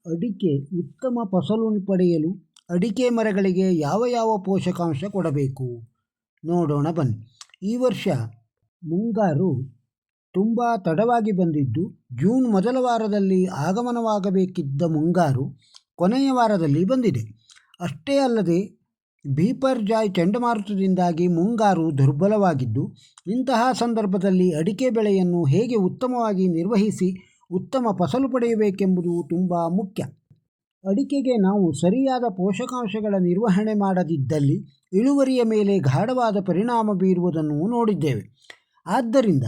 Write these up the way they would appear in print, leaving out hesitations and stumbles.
ಅಡಿಕೆ ಉತ್ತಮ ಫಸಲು ಪಡೆಯಲು ಅಡಿಕೆ ಮರಗಳಿಗೆ ಯಾವ ಯಾವ ಪೋಷಕಾಂಶ ಕೊಡಬೇಕು ನೋಡೋಣ ಬನ್ನಿ. ಈ ವರ್ಷ ಮುಂಗಾರು ತುಂಬ ತಡವಾಗಿ ಬಂದಿದ್ದು, ಜೂನ್ ಮೊದಲ ವಾರದಲ್ಲಿ ಆಗಮನವಾಗಬೇಕಿದ್ದ ಮುಂಗಾರು ಕೊನೆಯ ವಾರದಲ್ಲಿ ಬಂದಿದೆ. ಅಷ್ಟೇ ಅಲ್ಲದೆ ಬಿಪರ್ಜಾಯ್ ಚಂಡಮಾರುತದಿಂದಾಗಿ ಮುಂಗಾರು ದುರ್ಬಲವಾಗಿದ್ದು, ಇಂತಹ ಸಂದರ್ಭದಲ್ಲಿ ಅಡಿಕೆ ಬೆಳೆಯನ್ನು ಹೇಗೆ ಉತ್ತಮವಾಗಿ ನಿರ್ವಹಿಸಿ ಉತ್ತಮ ಫಸಲು ಪಡೆಯಬೇಕೆಂಬುದು ತುಂಬ ಮುಖ್ಯ. ಅಡಿಕೆಗೆ ನಾವು ಸರಿಯಾದ ಪೋಷಕಾಂಶಗಳ ನಿರ್ವಹಣೆ ಮಾಡದಿದ್ದಲ್ಲಿ ಇಳುವರಿಯ ಮೇಲೆ ಗಾಢವಾದ ಪರಿಣಾಮ ಬೀರುವುದನ್ನು ನೋಡಿದ್ದೇವೆ. ಆದ್ದರಿಂದ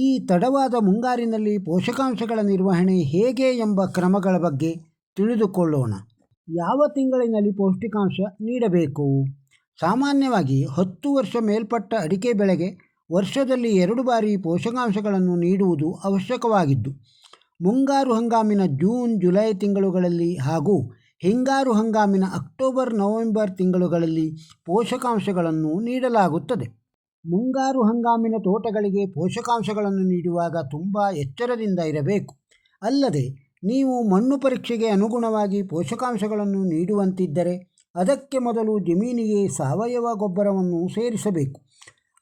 ಈ ತಡವಾದ ಮುಂಗಾರಿನಲ್ಲಿ ಪೋಷಕಾಂಶಗಳ ನಿರ್ವಹಣೆ ಹೇಗೆ ಎಂಬ ಕ್ರಮಗಳ ಬಗ್ಗೆ ತಿಳಿದುಕೊಳ್ಳೋಣ. ಯಾವ ತಿಂಗಳಿನಲ್ಲಿ ಪೌಷ್ಟಿಕಾಂಶ ನೀಡಬೇಕು? ಸಾಮಾನ್ಯವಾಗಿ 10 ವರ್ಷ ಮೇಲ್ಪಟ್ಟ ಅಡಿಕೆ ಬೆಳೆಗೆ ವರ್ಷದಲ್ಲಿ 2 ಬಾರಿ ಪೋಷಕಾಂಶಗಳನ್ನು ನೀಡುವುದು ಅವಶ್ಯಕವಾಗಿದ್ದು, ಮುಂಗಾರು ಹಂಗಾಮಿನ ಜೂನ್ ಜುಲೈ ತಿಂಗಳುಗಳಲ್ಲಿ ಹಾಗೂ ಹಿಂಗಾರು ಹಂಗಾಮಿನ ಅಕ್ಟೋಬರ್ ನವೆಂಬರ್ ತಿಂಗಳುಗಳಲ್ಲಿ ಪೋಷಕಾಂಶಗಳನ್ನು ನೀಡಲಾಗುತ್ತದೆ. ಮುಂಗಾರು ಹಂಗಾಮಿನ ತೋಟಗಳಿಗೆ ಪೋಷಕಾಂಶಗಳನ್ನು ನೀಡುವಾಗ ತುಂಬ ಎಚ್ಚರದಿಂದ ಇರಬೇಕು. ಅಲ್ಲದೆ ನೀವು ಮಣ್ಣು ಪರೀಕ್ಷೆಗೆ ಅನುಗುಣವಾಗಿ ಪೋಷಕಾಂಶಗಳನ್ನು ನೀಡುವಂತಿದ್ದರೆ ಅದಕ್ಕೆ ಮೊದಲು ಜಮೀನಿಗೆ ಸಾವಯವ ಗೊಬ್ಬರವನ್ನು ಸೇರಿಸಬೇಕು.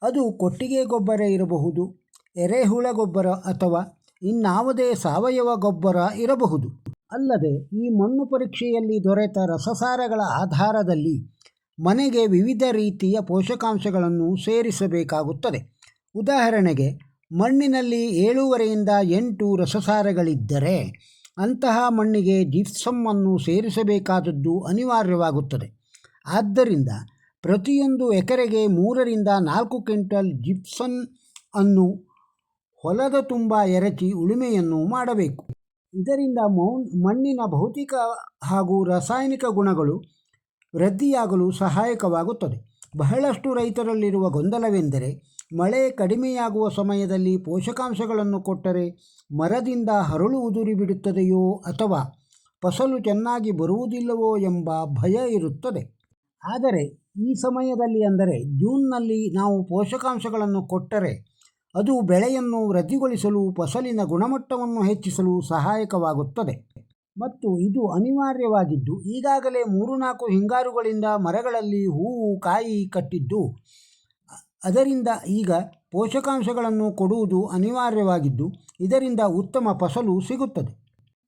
ಅದು ಕೊಟ್ಟಿಗೆ ಗೊಬ್ಬರ ಇರಬಹುದು, ಎರೆಹುಳ ಗೊಬ್ಬರ ಅಥವಾ ಇನ್ನಾವುದೇ ಸಾವಯವ ಗೊಬ್ಬರ ಇರಬಹುದು. ಅಲ್ಲದೆ ಈ ಮಣ್ಣು ಪರೀಕ್ಷೆಯಲ್ಲಿ ದೊರೆತ ರಸಸಾರಗಳ ಆಧಾರದಲ್ಲಿ ಮನೆಗೆ ವಿವಿಧ ರೀತಿಯ ಪೋಷಕಾಂಶಗಳನ್ನು ಸೇರಿಸಬೇಕಾಗುತ್ತದೆ. ಉದಾಹರಣೆಗೆ, ಮಣ್ಣಿನಲ್ಲಿ 7.5ರಿಂದ 8 ರಸಸಾರಗಳಿದ್ದರೆ ಅಂತಹ ಮಣ್ಣಿಗೆ ಜಿಪ್ಸಮ್ಮನ್ನು ಸೇರಿಸಬೇಕಾದದ್ದು ಅನಿವಾರ್ಯವಾಗುತ್ತದೆ. ಆದ್ದರಿಂದ ಪ್ರತಿಯೊಂದು ಎಕರೆಗೆ 3ರಿಂದ 4 ಕ್ವಿಂಟಲ್ ಜಿಪ್ಸಮ್ ಅನ್ನು ಹೊಲದ ತುಂಬ ಎರಚಿ ಉಳುಮೆಯನ್ನು ಮಾಡಬೇಕು. ಇದರಿಂದ ಮಣ್ಣಿನ ಭೌತಿಕ ಹಾಗೂ ರಾಸಾಯನಿಕ ಗುಣಗಳು ವೃದ್ಧಿಯಾಗಲು ಸಹಾಯಕವಾಗುತ್ತದೆ. ಬಹಳಷ್ಟು ರೈತರಲ್ಲಿರುವ ಗೊಂದಲವೆಂದರೆ, ಮಳೆ ಕಡಿಮೆಯಾಗುವ ಸಮಯದಲ್ಲಿ ಪೋಷಕಾಂಶಗಳನ್ನು ಕೊಟ್ಟರೆ ಮರದಿಂದ ಹರಳು ಉದುರಿ ಬಿಡುತ್ತದೆಯೋ ಅಥವಾ ಫಸಲು ಚೆನ್ನಾಗಿ ಬರುವುದಿಲ್ಲವೋ ಎಂಬ ಭಯ ಇರುತ್ತದೆ. ಆದರೆ ಈ ಸಮಯದಲ್ಲಿ, ಅಂದರೆ ಜೂನ್ನಲ್ಲಿ ನಾವು ಪೋಷಕಾಂಶಗಳನ್ನು ಕೊಟ್ಟರೆ ಅದು ಬೆಳೆಯನ್ನು ವೃದ್ಧಿಗೊಳಿಸಲು, ಫಸಲಿನ ಗುಣಮಟ್ಟವನ್ನು ಹೆಚ್ಚಿಸಲು ಸಹಾಯಕವಾಗುತ್ತದೆ. ಮತ್ತು ಇದು ಅನಿವಾರ್ಯವಾಗಿದ್ದು, ಈಗಾಗಲೇ 3-4 ಹಿಂಗಾರುಗಳಿಂದ ಮರಗಳಲ್ಲಿ ಹೂವು ಕಾಯಿ ಕಟ್ಟಿದ್ದು, ಅದರಿಂದ ಈಗ ಪೋಷಕಾಂಶಗಳನ್ನು ಕೊಡುವುದು ಅನಿವಾರ್ಯವಾಗಿದ್ದು, ಇದರಿಂದ ಉತ್ತಮ ಫಸಲು ಸಿಗುತ್ತದೆ.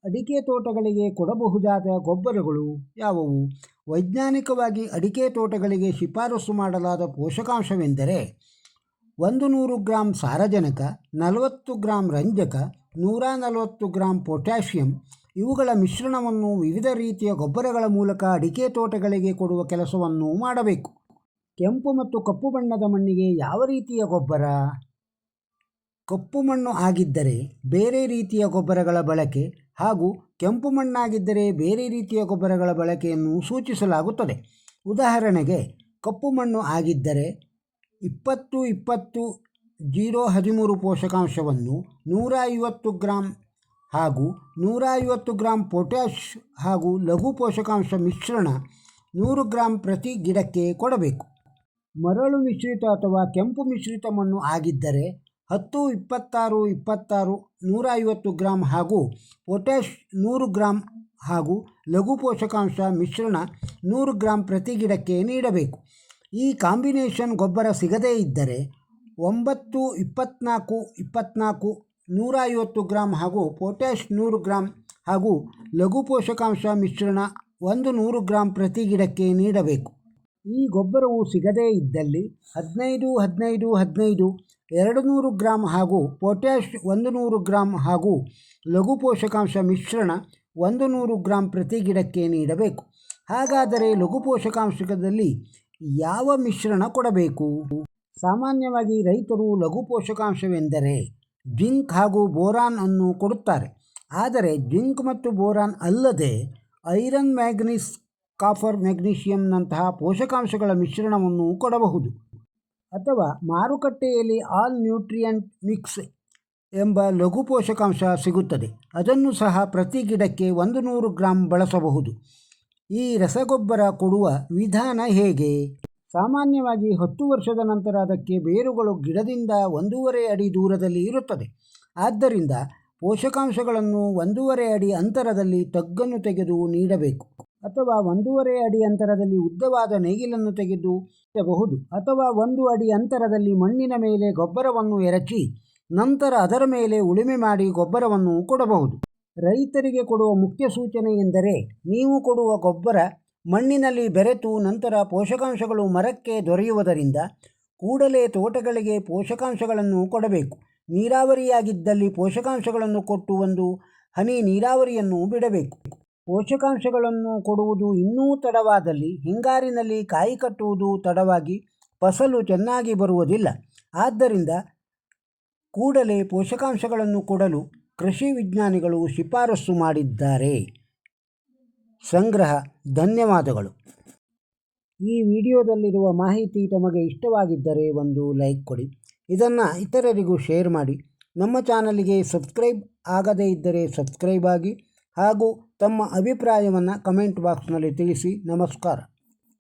ಅಡಿಕೆ ತೋಟಗಳಿಗೆ ಕೊಡಬಹುದಾದ ಗೊಬ್ಬರಗಳು ಯಾವುವು? ವೈಜ್ಞಾನಿಕವಾಗಿ ಅಡಿಕೆ ತೋಟಗಳಿಗೆ ಶಿಫಾರಸು ಮಾಡಲಾದ ಪೋಷಕಾಂಶವೆಂದರೆ 100 ಗ್ರಾಂ ಸಾರಜನಕ, 40 ಗ್ರಾಂ ರಂಜಕ, 140 ಗ್ರಾಂ ಪೊಟ್ಯಾಷಿಯಂ ಇವುಗಳ ಮಿಶ್ರಣವನ್ನು ವಿವಿಧ ರೀತಿಯ ಗೊಬ್ಬರಗಳ ಮೂಲಕ ಅಡಿಕೆ ತೋಟಗಳಿಗೆ ಕೊಡುವ ಕೆಲಸವನ್ನು ಮಾಡಬೇಕು. ಕೆಂಪು ಮತ್ತು ಕಪ್ಪು ಬಣ್ಣದ ಮಣ್ಣಿಗೆ ಯಾವ ರೀತಿಯ ಗೊಬ್ಬರ? ಕಪ್ಪು ಮಣ್ಣು ಆಗಿದ್ದರೆ ಬೇರೆ ರೀತಿಯ ಗೊಬ್ಬರಗಳ ಬಳಕೆ ಹಾಗೂ ಕೆಂಪು ಮಣ್ಣಾಗಿದ್ದರೆ ಬೇರೆ ರೀತಿಯ ಗೊಬ್ಬರಗಳ ಬಳಕೆಯನ್ನು ಸೂಚಿಸಲಾಗುತ್ತದೆ. ಉದಾಹರಣೆಗೆ, ಕಪ್ಪು ಮಣ್ಣು ಆಗಿದ್ದರೆ 20-20-0-13 ಪೋಷಕಾಂಶವನ್ನು 150 ಗ್ರಾಂ ಹಾಗೂ 150 ಗ್ರಾಂ ಪೊಟ್ಯಾಷ್ ಹಾಗೂ ಲಘು ಪೋಷಕಾಂಶ ಮಿಶ್ರಣ 100 ಗ್ರಾಂ ಪ್ರತಿ ಗಿಡಕ್ಕೆ ಕೊಡಬೇಕು. ಮರಳು ಮಿಶ್ರಿತ ಅಥವಾ ಕೆಂಪು ಮಿಶ್ರಿತ ಮಣ್ಣು ಆಗಿದ್ದರೆ 10-26-26 150 ಗ್ರಾಂ ಹಾಗೂ ಪೊಟ್ಯಾಷ್ 100 ಗ್ರಾಂ ಹಾಗೂ ಲಘು ಪೋಷಕಾಂಶ ಮಿಶ್ರಣ 100 ಗ್ರಾಂ ಪ್ರತಿ ಗಿಡಕ್ಕೆ ನೀಡಬೇಕು. ಈ ಕಾಂಬಿನೇಷನ್ ಗೊಬ್ಬರ ಸಿಗದೇ ಇದ್ದರೆ 9-24-24 150 ಗ್ರಾಂ ಹಾಗೂ ಪೊಟ್ಯಾಷ್ 100 ಗ್ರಾಂ ಹಾಗೂ ಲಘು ಪೋಷಕಾಂಶ ಮಿಶ್ರಣ 100 ಗ್ರಾಂ ಪ್ರತಿ ಗಿಡಕ್ಕೆ ನೀಡಬೇಕು. ಈ ಗೊಬ್ಬರವು ಸಿಗದೇ ಇದ್ದಲ್ಲಿ 15-15-15 200 ಗ್ರಾಂ ಹಾಗೂ ಪೊಟ್ಯಾಷ್ 100 ಗ್ರಾಂ ಹಾಗೂ ಲಘು ಪೋಷಕಾಂಶ ಮಿಶ್ರಣ 100 ಗ್ರಾಂ ಪ್ರತಿ ಗಿಡಕ್ಕೆ ನೀಡಬೇಕು. ಹಾಗಾದರೆ ಲಘು ಪೋಷಕಾಂಶದಲ್ಲಿ ಯಾವ ಮಿಶ್ರಣ ಕೊಡಬೇಕು? ಸಾಮಾನ್ಯವಾಗಿ ರೈತರು ಲಘು ಪೋಷಕಾಂಶವೆಂದರೆ ಜಿಂಕ್ ಹಾಗೂ ಬೋರಾನ್ ಅನ್ನು ಕೊಡುತ್ತಾರೆ. ಆದರೆ ಜಿಂಕ್ ಮತ್ತು ಬೋರಾನ್ ಅಲ್ಲದೆ ಐರನ್, ಮ್ಯಾಂಗನೀಸ್, ಕಾಪರ್, ಮೆಗ್ನೀಷಿಯಂನಂತಹ ಪೋಷಕಾಂಶಗಳ ಮಿಶ್ರಣವನ್ನು ಕೊಡಬಹುದು. ಅಥವಾ ಮಾರುಕಟ್ಟೆಯಲ್ಲಿ ಆಲ್ ನ್ಯೂಟ್ರಿಯೆಂಟ್ ಮಿಕ್ಸ್ ಎಂಬ ಲಘು ಪೋಷಕಾಂಶ ಸಿಗುತ್ತದೆ. ಅದನ್ನು ಸಹ ಪ್ರತಿ ಗಿಡಕ್ಕೆ 100 ಗ್ರಾಂ ಬಳಸಬಹುದು. ಈ ರಸಗೊಬ್ಬರ ಕೊಡುವ ವಿಧಾನ ಹೇಗೆ? ಸಾಮಾನ್ಯವಾಗಿ 10 ವರ್ಷದ ನಂತರ ಅದಕ್ಕೆ ಬೇರುಗಳು ಗಿಡದಿಂದ 1.5 ಅಡಿ ದೂರದಲ್ಲಿ ಇರುತ್ತದೆ. ಆದ್ದರಿಂದ ಪೋಷಕಾಂಶಗಳನ್ನು 1.5 ಅಡಿ ಅಂತರದಲ್ಲಿ ತಗ್ಗನ್ನು ತೆಗೆದು ನೀಡಬೇಕು. ಅಥವಾ 1.5 ಅಡಿ ಅಂತರದಲ್ಲಿ ಉದ್ದವಾದ ನೇಗಿಲನ್ನು ತೆಗೆದು ನೀಡಬಹುದು. ಅಥವಾ 1 ಅಡಿ ಅಂತರದಲ್ಲಿ ಮಣ್ಣಿನ ಮೇಲೆ ಗೊಬ್ಬರವನ್ನು ಎರಚಿ ನಂತರ ಅದರ ಮೇಲೆ ಉಳುಮೆ ಮಾಡಿ ಗೊಬ್ಬರವನ್ನು ಕೊಡಬಹುದು. ರೈತರಿಗೆ ಕೊಡುವ ಮುಖ್ಯ ಸೂಚನೆ ಎಂದರೆ, ನೀವು ಕೊಡುವ ಗೊಬ್ಬರ ಮಣ್ಣಿನಲ್ಲಿ ಬೆರೆತು ನಂತರ ಪೋಷಕಾಂಶಗಳು ಮರಕ್ಕೆ ದೊರೆಯುವುದರಿಂದ ಕೂಡಲೇ ತೋಟಗಳಿಗೆ ಪೋಷಕಾಂಶಗಳನ್ನು ಕೊಡಬೇಕು. ನೀರಾವರಿಯಾಗಿದ್ದಲ್ಲಿ ಪೋಷಕಾಂಶಗಳನ್ನು ಕೊಟ್ಟು 1 ಹನಿ ನೀರಾವರಿಯನ್ನು ಬಿಡಬೇಕು. ಪೋಷಕಾಂಶಗಳನ್ನು ಕೊಡುವುದು ಇನ್ನೂ ತಡವಾದಲ್ಲಿ ಹಿಂಗಾರಿನಲ್ಲಿ ಕಾಯಿ ಕಟ್ಟುವುದು ತಡವಾಗಿ ಫಸಲು ಚೆನ್ನಾಗಿ ಬರುವುದಿಲ್ಲ. ಆದ್ದರಿಂದ ಕೂಡಲೇ ಪೋಷಕಾಂಶಗಳನ್ನು ಕೊಡಲು ಕೃಷಿ ವಿಜ್ಞಾನಿಗಳು ಶಿಫಾರಸು ಮಾಡಿದ್ದಾರೆ. ಸಂಗ್ರಹ. ಧನ್ಯವಾದಗಳು. ಈ ವಿಡಿಯೋದಲ್ಲಿರುವ ಮಾಹಿತಿ ತಮಗೆ ಇಷ್ಟವಾಗಿದ್ದರೆ ಒಂದು ಲೈಕ್ ಕೊಡಿ. ಇದನ್ನು ಇತರರಿಗೂ ಶೇರ್ ಮಾಡಿ. ನಮ್ಮ ಚಾನಲ್ಗೆ ಸಬ್ಸ್ಕ್ರೈಬ್ ಆಗದೇ ಇದ್ದರೆ ಸಬ್ಸ್ಕ್ರೈಬ್ ಆಗಿ ಹಾಗೂ ತಮ್ಮ ಅಭಿಪ್ರಾಯವನ್ನು ಕಮೆಂಟ್ ಬಾಕ್ಸ್ನಲ್ಲಿ ತಿಳಿಸಿ. ನಮಸ್ಕಾರ.